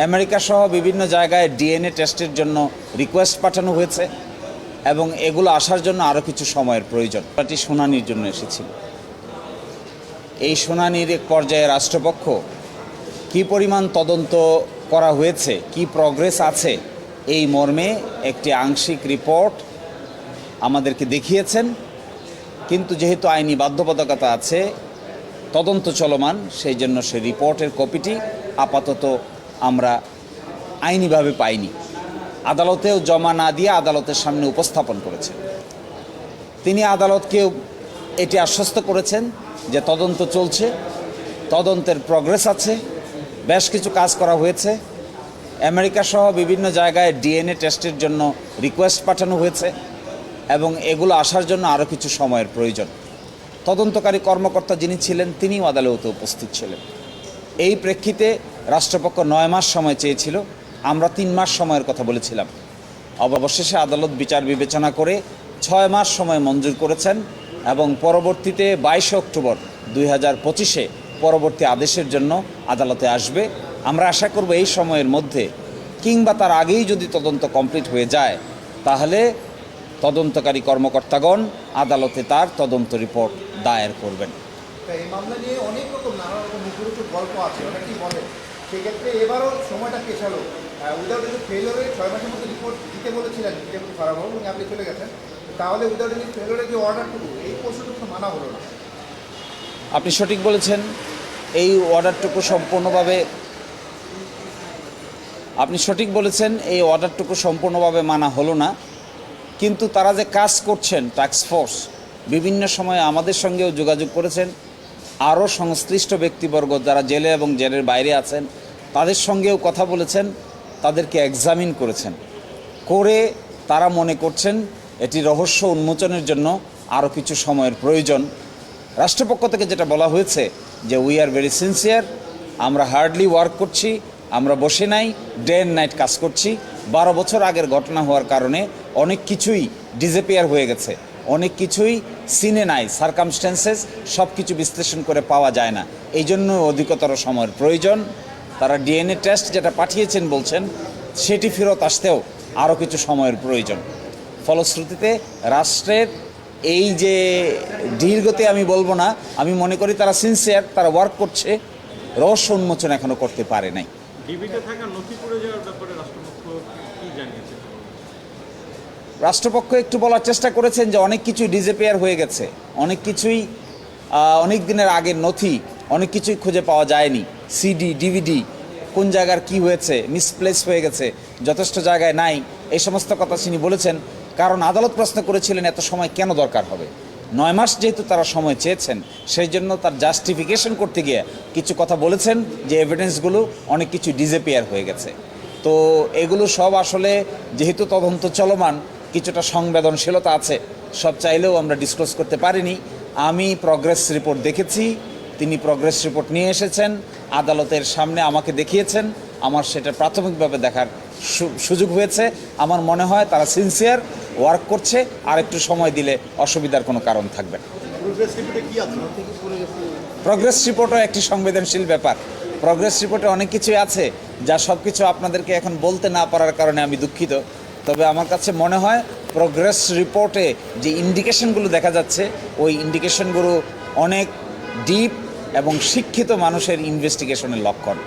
America সহ বিভিন্ন জায়গায় ডিএনএ টেস্টের জন্য রিকোয়েস্ট পাঠানো হয়েছে এবং এগুলো আসার জন্য আরও কিছু সময়ের প্রয়োজন। এটি শুনানির জন্য এসেছিল। এই শুনানির এক পর্যায়ে রাষ্ট্রপক্ষ কী পরিমাণ তদন্ত করা হয়েছে, কি প্রগ্রেস আছে, এই মর্মে একটি আংশিক রিপোর্ট আমাদেরকে দেখিয়েছেন। কিন্তু যেহেতু আইনি বাধ্যবাধকতা আছে, তদন্ত চলমান, সেই জন্য সেই রিপোর্টের কপিটি আপাতত আমরা আইনিভাবে পাইনি। আদালতেও জমা না দিয়ে আদালতের সামনে উপস্থাপন করেছেন। তিনি আদালতকেও এটি আশ্বস্ত করেছেন যে তদন্ত চলছে, তদন্তের প্রগ্রেস আছে, বেশ কিছু কাজ করা হয়েছে। আমেরিকা সহ বিভিন্ন জায়গায় ডিএনএ টেস্টের জন্য রিকোয়েস্ট পাঠানো হয়েছে এবং এগুলো আসার জন্য আরও কিছু সময়ের প্রয়োজন। তদন্তকারী কর্মকর্তা যিনি ছিলেন তিনিও আদালতে উপস্থিত ছিলেন। এই প্রেক্ষিতে রাষ্ট্রপক্ষ 9 মাস সময় চেয়েছিল, আমরা 3 মাস সময়ের কথা বলেছিলাম। অবশেষে আদালত বিচার বিবেচনা করে 6 মাস সময় মঞ্জুর করেছেন এবং পরবর্তীতে 22 অক্টোবর 2025-এ পরবর্তী আদেশের জন্য আদালতে আসবে। আমরা আশা করব এই সময়ের মধ্যে কিংবা তার আগেই যদি তদন্ত কমপ্লিট হয়ে যায়, তাহলে তদন্তকারী কর্মকর্তাগণ আদালতে তার তদন্ত রিপোর্ট দায়ের করবেন। এই মামলা নিয়ে অনেক রকম নানা রকম মুখরোচক গল্প আছে, অনেকেই বলে সেক্ষেত্রে এবারও সময়টা পেছালো। উইদাউট এনি ফেলোরে 6 মাসের মধ্যে রিপোর্ট দিতে বলেছিলেন বিচারপতি ফারাহ বাবু, এবং আপনি চলে গেছেন। তাহলে উইদাউট এনি ফেলোরে যে অর্ডারটুকু, এই প্রশ্নটুকু মানা হলো না। আপনি সঠিক বলেছেন, এই অর্ডারটুকু সম্পূর্ণভাবে মানা হলো না। কিন্তু তারা যে কাজ করছেন, টাস্ক ফোর্স বিভিন্ন সময়ে আমাদের সঙ্গেও যোগাযোগ করেছেন। আরও সংশ্লিষ্ট ব্যক্তিবর্গ যারা জেলে এবং জেলের বাইরে আছেন তাদের সঙ্গেও কথা বলেছেন, তাদেরকে এক্সামিন করেছেন, করে তারা মনে করছেন এটি রহস্য উন্মোচনের জন্য আরও কিছু সময়ের প্রয়োজন। রাষ্ট্রপক্ষ থেকে যেটা বলা হয়েছে যে উই আর ভেরি সিনসিয়ার, আমরা হার্ডলি ওয়ার্ক করছি, আমরা বসে নাই, ডে অ্যান্ড নাইট কাজ করছি। 12 বছর আগের ঘটনা হওয়ার কারণে অনেক কিছুই ডিসঅ্যাপিয়ার হয়ে গেছে, অনেক কিছুই সিনে নাই, সার্কামস্ট্যান্সেস সব কিছু বিশ্লেষণ করে পাওয়া যায় না। এই জন্য অধিকতর সময়ের প্রয়োজন। তারা ডিএনএ টেস্ট যেটা পাঠিয়েছেন বলছেন, সেটি ফেরত আসতেও আরও কিছু সময়ের প্রয়োজন। ফলশ্রুতিতে রাষ্ট্রের এই যে দীর্ঘতে আমি বলবো না, আমি মনে করি তারা সিনসিয়ার, তারা ওয়ার্ক করছে, রহস্য উন্মোচন এখনও করতে পারে নাই। রাষ্ট্রপক্ষ একটু বলার চেষ্টা করেছেন যে অনেক কিছুই ডিসঅ্যাপিয়ার হয়ে গেছে, অনেক কিছুই অনেক দিনের আগের নথি, অনেক কিছুই খুঁজে পাওয়া যায়নি। সিডি, ডিভিডি কোন জায়গার কি হয়েছে, মিসপ্লেস হয়ে গেছে, যথেষ্ট জায়গায় নাই, এই সমস্ত কথা তিনি বলেছেন। কারণ আদালত প্রশ্ন করেছিলেন এত সময় কেন দরকার হবে। 9 মাস যেহেতু তারা সময় চেয়েছেন, সেই জন্য তার জাস্টিফিকেশন করতে গিয়ে কিছু কথা বলেছেন যে এভিডেন্সগুলো অনেক কিছু ডিসঅ্যাপিয়ার হয়ে গেছে। তো এগুলো সব আসলে যেহেতু তদন্ত চলমান, কিছুটা সংবেদনশীলতা আছে, সব চাইলেও আমরা ডিসক্লোজ করতে পারিনি। আমি প্রগ্রেস রিপোর্ট দেখেছি, তিনি প্রগ্রেস রিপোর্ট নিয়ে এসেছেন, আদালতের সামনে আমাকে দেখিয়েছেন, আমার সেটা প্রাথমিকভাবে দেখার সুযোগ হয়েছে। আমার মনে হয় তারা সিনসিয়ার ওয়ার্ক করছে, আর একটু সময় দিলে অসুবিধার কোনো কারণ থাকবে না। প্রগ্রেস রিপোর্টও একটি সংবেদনশীল ব্যাপার। প্রগ্রেস রিপোর্টে অনেক কিছুই আছে যা সব কিছু আপনাদেরকে এখন বলতে না পারার কারণে আমি দুঃখিত। তবে আমার কাছে মনে হয় প্রগ্রেস রিপোর্টে যে ইন্ডিকেশনগুলো দেখা যাচ্ছে, ওই ইন্ডিকেশনগুলো অনেক ডিপ এবং শিক্ষিত মানুষের ইনভেস্টিগেশনের লক্ষণ।